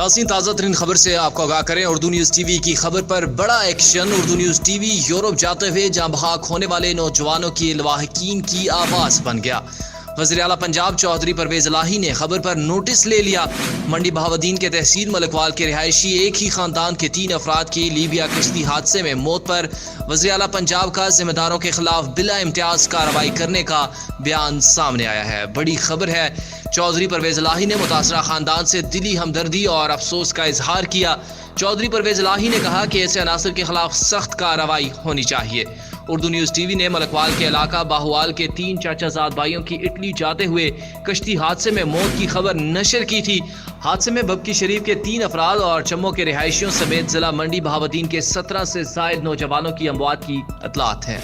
नाज़रीन, ताज़ा तरीन खबर से आपको आगाह करें। उर्दू न्यूज़ टीवी की खबर पर बड़ा action. Urdu news TV Europe जाते हुए जहां भाग होने वाले नौजवानों की लवाहकीन की आवाज़ बन गया। वज़ीर आला पंजाब चौधरी परवेज़ इलाही ने खबर पर नोटिस ले लिया। मंडी बहावुद्दीन के तहसील मलिकवाल के रिहायशी एक ही खानदान के 3 अफराद की लीबिया कश्ती हादसे में मौत पर वज़ीर आला पंजाब का जिम्मेदारों के खिलाफ बिला इम्तियाज कार्रवाई करने का बयान सामने आया है। बड़ी खबर है। चौधरी परवेज़ इलाही ने मुतासरा खानदान से दिली हमदर्दी और अफसोस का इजहार किया। चौधरी परवेज़ इलाही ने कहा कि ऐसे अनासर के खिलाफ सख्त कार्रवाई होनी चाहिए। उर्दू न्यूज़ टीवी ने मलकवाल के इलाका बाहुआल के 3 चाचाजाद भाइयों की इटली जाते हुए कश्ती हादसे में मौत की खबर नशर की थी। हादसे में बबकी शरीफ के 3 अफराद और चम्मो के रिहायशियों समेत जिला मंडी बहावुद्दीन के 17 से ज़ायद नौजवानों की अमवात की इतलात है।